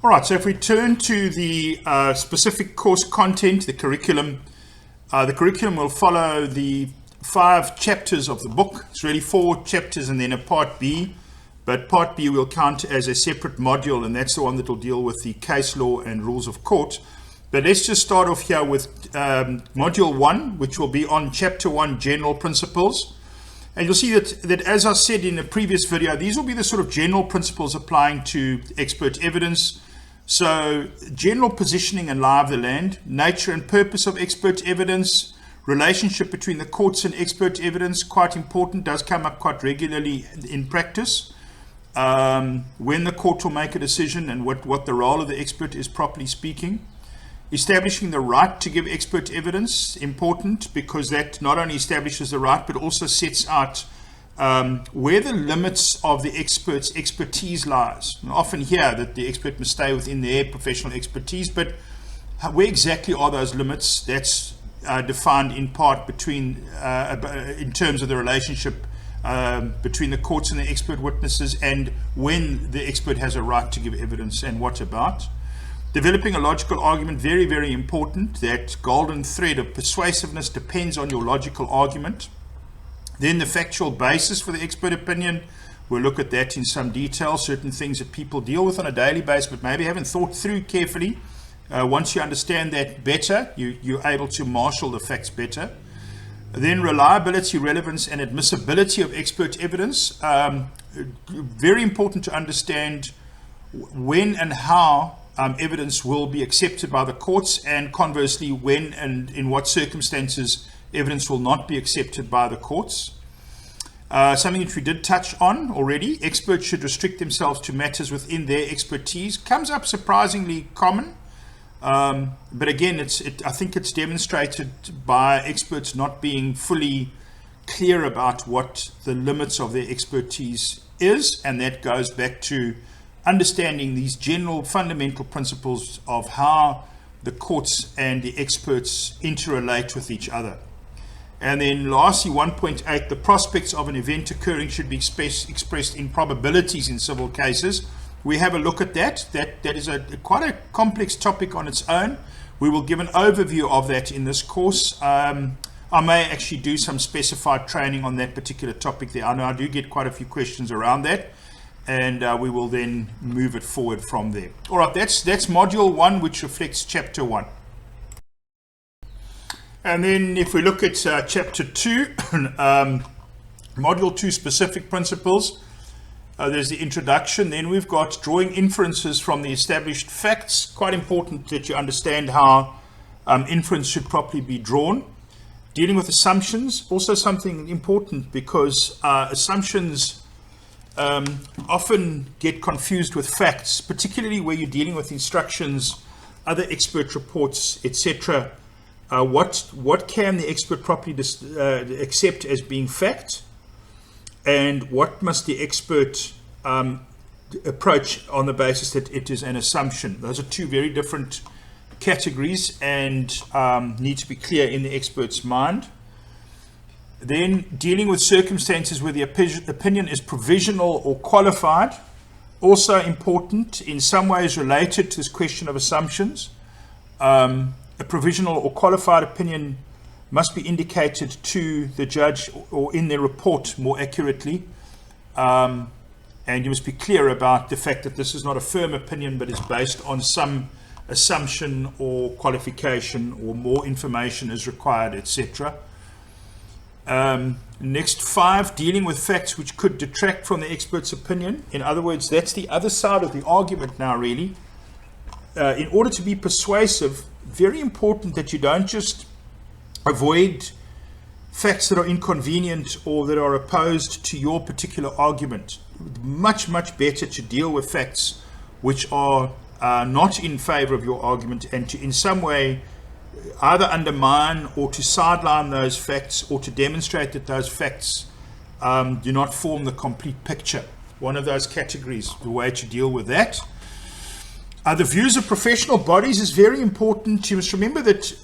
All right, so if we turn to the specific course content, the curriculum will follow the 5 chapters of the book. It's really 4 chapters and then a part B, but part B will count as a separate module, and that's the one that will deal with the case law and rules of court. But let's just start off here with module 1, which will be on chapter 1, general principles. And you'll see that as I said in the previous video, these will be the sort of general principles applying to expert evidence. So general positioning and lie of the land, nature and purpose of expert evidence, relationship between the courts and expert evidence, quite important, does come up quite regularly in practice. When the court will make a decision and what the role of the expert is, properly speaking. Establishing the right to give expert evidence, important, because that not only establishes the right but also sets out where the limits of the expert's expertise lies. We often hear that the expert must stay within their professional expertise, but where exactly are those limits? That's defined in part between, in terms of the relationship between the courts and the expert witnesses, and when the expert has a right to give evidence and what about. Developing a logical argument, very, very important. That golden thread of persuasiveness depends on your logical argument. Then the factual basis for the expert opinion. We'll look at that in some detail. Certain things that people deal with on a daily basis but maybe haven't thought through carefully. Once you understand that better, you're able to marshal the facts better. Then reliability, relevance, and admissibility of expert evidence. Very important to understand when and how evidence will be accepted by the courts, and conversely when and in what circumstances evidence will not be accepted by the courts. Something that we did touch on already, experts should restrict themselves to matters within their expertise. Comes up surprisingly common, but again, I think it's demonstrated by experts not being fully clear about what the limits of their expertise is, and that goes back to understanding these general fundamental principles of how the courts and the experts interrelate with each other. And then lastly, 1.8, the prospects of an event occurring should be expressed in probabilities in civil cases. We have a look at that. That is quite a complex topic on its own. We will give an overview of that in this course. I may actually do some specified training on that particular topic there. I know I do get quite a few questions around that, and we will then move it forward from there. All right, that's module 1, which reflects chapter 1. And then if we look at chapter 2, module 2, specific principles, there's the introduction. Then we've got drawing inferences from the established facts. Quite important that you understand how inference should properly be drawn. Dealing with assumptions, also something important, because assumptions often get confused with facts, particularly where you're dealing with instructions, other expert reports, etc. What can the expert properly accept as being fact, and what must the expert approach on the basis that it is an assumption? Those are 2 very different categories and need to be clear in the expert's mind. Then dealing with circumstances where the opinion is provisional or qualified, also important, in some ways related to this question of assumptions. A provisional or qualified opinion must be indicated to the judge or in their report more accurately, and you must be clear about the fact that this is not a firm opinion but is based on some assumption or qualification, or more information is required, etc. Next, 5, dealing with facts which could detract from the expert's opinion. In other words, that's the other side of the argument now, really. In order to be persuasive, very important that you don't just avoid facts that are inconvenient or that are opposed to your particular argument. Much, much better to deal with facts which are not in favor of your argument, and to in some way either undermine or to sideline those facts, or to demonstrate that those facts do not form the complete picture. One of those categories, the way to deal with that. The views of professional bodies is very important. You must remember that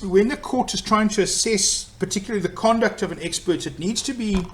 when the court is trying to assess particularly the conduct of an expert, it needs to be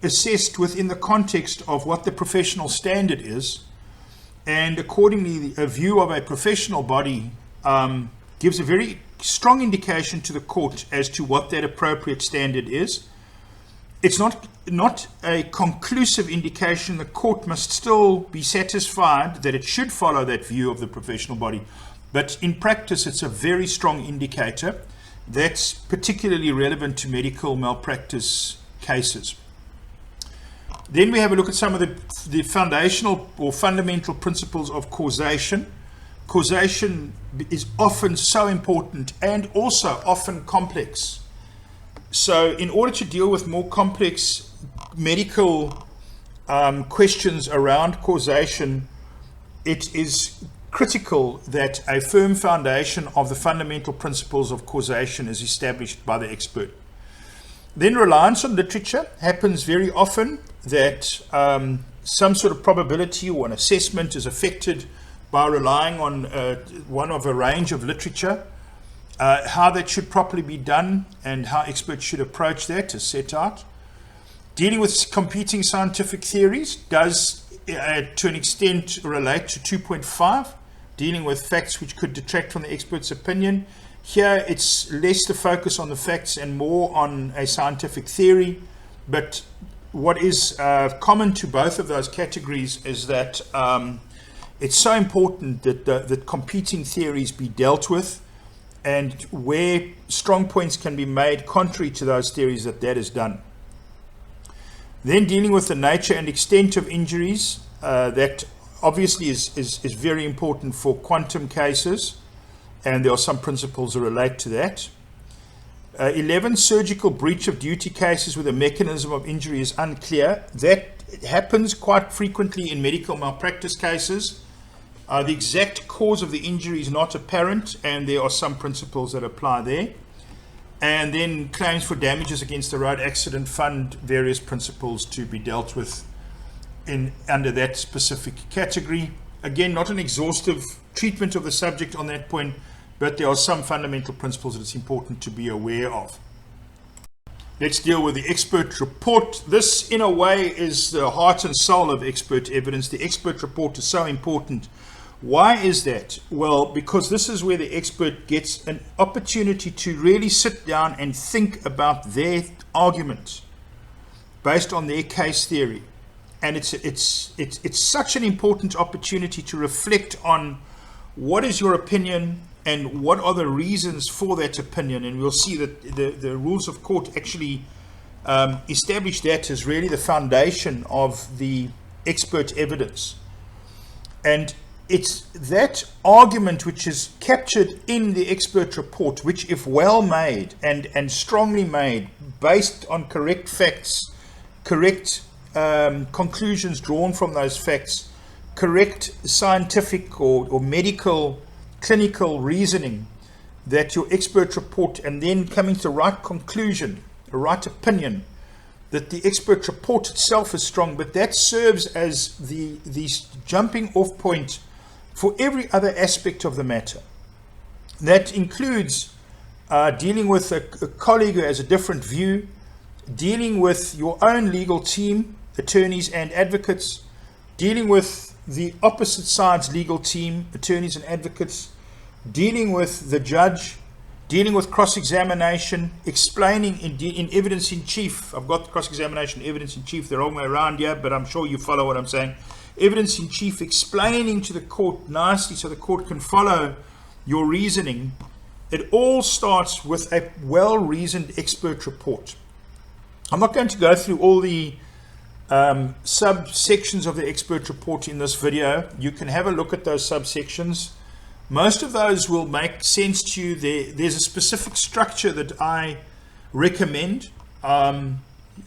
assessed within the context of what the professional standard is. and accordingly a view of a professional body gives a very strong indication to the court as to what that appropriate standard is. It's not a conclusive indication. The court must still be satisfied that it should follow that view of the professional body. But in practice, it's a very strong indicator that's particularly relevant to medical malpractice cases. Then we have a look at some of the foundational or fundamental principles of causation. Causation is often so important and also often complex. So in order to deal with more complex medical questions around causation, it is critical that a firm foundation of the fundamental principles of causation is established by the expert. Then reliance on literature happens very often, that some sort of probability or an assessment is affected by relying on one of a range of literature. How that should properly be done and how experts should approach that is set out. Dealing with competing scientific theories does, to an extent, relate to 2.5, dealing with facts which could detract from the expert's opinion. Here, it's less the focus on the facts and more on a scientific theory. But what is common to both of those categories is that it's so important that competing theories be dealt with, and where strong points can be made contrary to those theories, that is done. Then dealing with the nature and extent of injuries, that obviously is very important for quantum cases, and there are some principles that relate to that. 11, surgical breach of duty cases where the mechanism of injury is unclear. That happens quite frequently in medical malpractice cases. The exact cause of the injury is not apparent, and there are some principles that apply there. And then claims for damages against the road accident fund, various principles to be dealt with under that specific category. Again, not an exhaustive treatment of the subject on that point, but there are some fundamental principles that it's important to be aware of. Let's deal with the expert report. This, in a way, is the heart and soul of expert evidence. The expert report is so important. Why is that? Well, because this is where the expert gets an opportunity to really sit down and think about their argument based on their case theory. And it's such an important opportunity to reflect on what is your opinion and what are the reasons for that opinion. And we'll see that the rules of court actually establish that as really the foundation of the expert evidence. And it's that argument which is captured in the expert report, which, if well made and strongly made, based on correct facts, correct conclusions drawn from those facts, correct scientific or medical, clinical reasoning, that your expert report, and then coming to the right conclusion, a right opinion, that the expert report itself is strong, but that serves as the jumping off point for every other aspect of the matter. That includes dealing with a colleague who has a different view, dealing with your own legal team, attorneys and advocates, dealing with the opposite side's legal team, attorneys and advocates, dealing with the judge, dealing with cross-examination, explaining in evidence in chief. I've got cross-examination, evidence in chief the wrong way around here, but I'm sure you follow what I'm saying. Evidence in chief, explaining to the court nicely so the court can follow your reasoning. It all starts with a well-reasoned expert report. I'm not going to go through all the subsections of the expert report in this video. You can have a look at those subsections. Most of those will make sense to you. There's a specific structure that I recommend.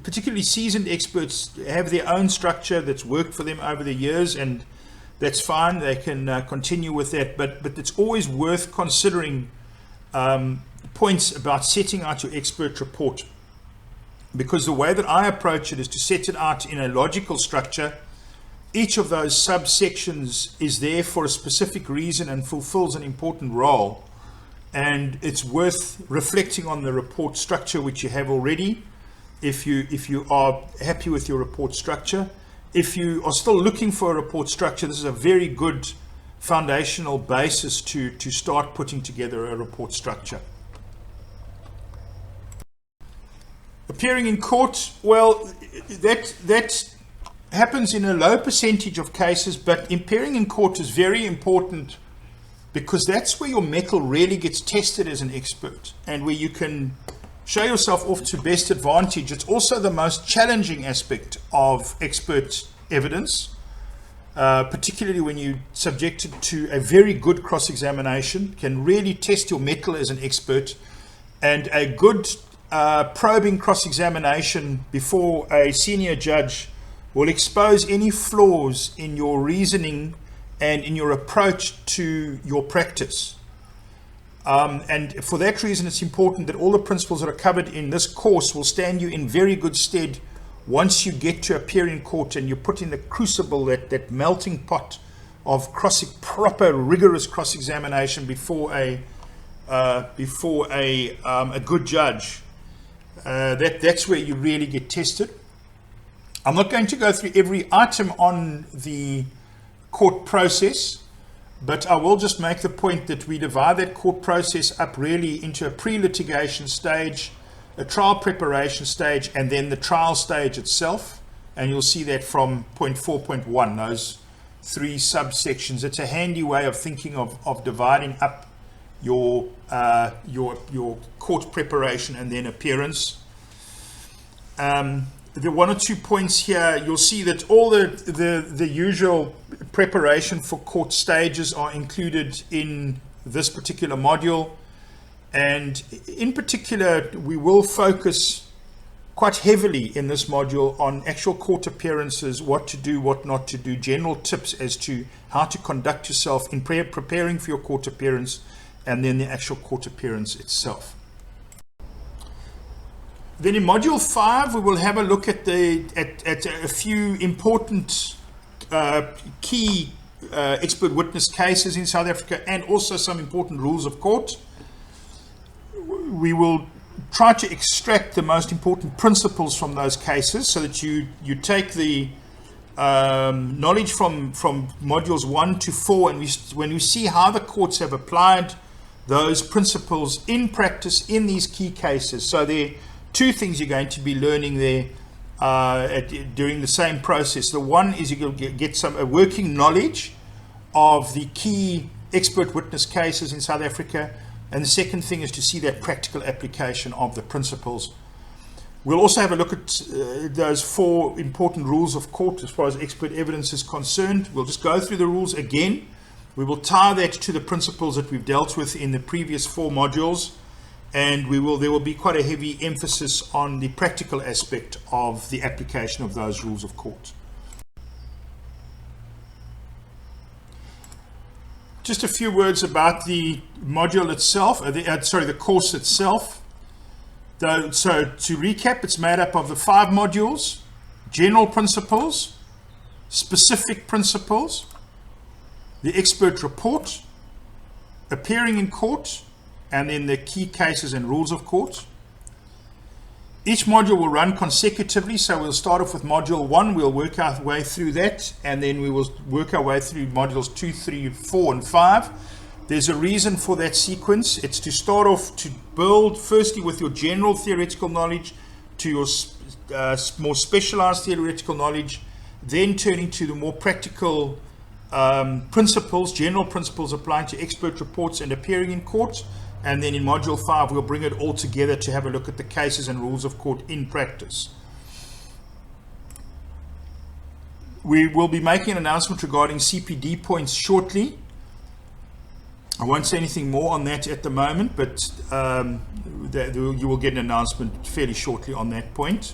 Particularly seasoned experts have their own structure that's worked for them over the years, and that's fine. They can continue with that. But it's always worth considering points about setting out your expert report, because the way that I approach it is to set it out in a logical structure. Each of those subsections is there for a specific reason and fulfills an important role, and it's worth reflecting on the report structure which you have already, if you are happy with your report structure, if you are still looking for a report structure, this is a very good foundational basis to start putting together a report structure. Appearing in court, well, that happens in a low percentage of cases, but appearing in court is very important because that's where your mettle really gets tested as an expert and where you can show yourself off to best advantage. It's also the most challenging aspect of expert evidence, particularly when you're subjected to a very good cross-examination, can really test your mettle as an expert, and a good probing cross-examination before a senior judge will expose any flaws in your reasoning and in your approach to your practice. And for that reason, it's important that all the principles that are covered in this course will stand you in very good stead once you get to appear in court and you're put in the crucible, that melting pot of proper, rigorous cross-examination before a good judge. That's where you really get tested. I'm not going to go through every item on the court process, but I will just make the point that we divide that court process up really into a pre-litigation stage, a trial preparation stage, and then the trial stage itself. And you'll see that from point 4.1, those three subsections. It's a handy way of thinking of dividing up your court preparation and then appearance. The one or two points here, you'll see that all the usual preparation for court stages are included in this particular module. And in particular, we will focus quite heavily in this module on actual court appearances, what to do, what not to do, general tips as to how to conduct yourself in preparing for your court appearance, and then the actual court appearance itself. Then in Module 5, we will have a look at a few important key expert witness cases in South Africa, and also some important rules of court. We will try to extract the most important principles from those cases so that you take the knowledge from Modules 1 to 4, and when we see how the courts have applied those principles in practice in these key cases. So there are two things you're going to be learning there during the same process. The one is you'll get a working knowledge of the key expert witness cases in South Africa, and the second thing is to see that practical application of the principles. We'll also have a look at those 4 important rules of court as far as expert evidence is concerned. We'll just go through the rules again. We will tie that to the principles that we've dealt with in the previous 4 modules, and there will be quite a heavy emphasis on the practical aspect of the application of those rules of court. Just a few words about the module itself, the course itself. So to recap, it's made up of the 5 modules: general principles, specific principles, the expert report, appearing in court, and then the key cases and rules of court. Each module will run consecutively, so we'll start off with module 1, we'll work our way through that, and then we will work our way through modules 2, 3, 4, and 5. There's a reason for that sequence. It's to start off to build firstly with your general theoretical knowledge to your more specialized theoretical knowledge, then turning to the more practical principles, general principles applying to expert reports and appearing in court. And then in Module 5, we'll bring it all together to have a look at the cases and rules of court in practice. We will be making an announcement regarding CPD points shortly. I won't say anything more on that at the moment, but you will get an announcement fairly shortly on that point.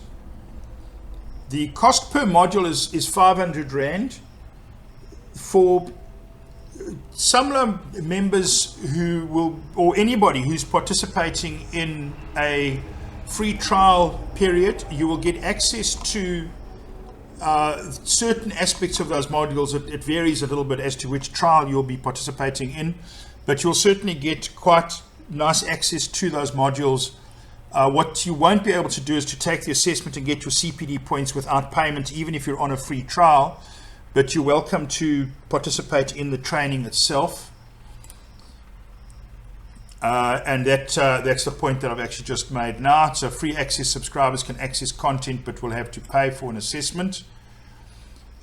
The cost per module is 500 Rand. For SAMLA members who will, or anybody who's participating in a free trial period, you will get access to certain aspects of those modules. It varies a little bit as to which trial you'll be participating in, but you'll certainly get quite nice access to those modules What you won't be able to do is to take the assessment and get your CPD points without payment, even if you're on a free trial, but you're welcome to participate in the training itself. And that's the point that I've actually just made now. So free access subscribers can access content, but will have to pay for an assessment.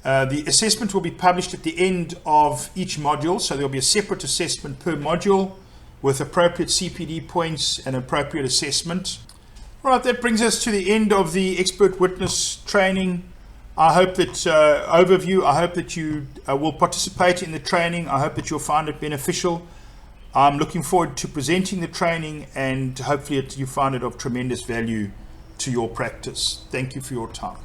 The assessment will be published at the end of each module, so there'll be a separate assessment per module with appropriate CPD points and appropriate assessment. All right, that brings us to the end of the expert witness training. I hope that overview, I hope that you will participate in the training. I hope that you'll find it beneficial. I'm looking forward to presenting the training, and hopefully you find it of tremendous value to your practice. Thank you for your time.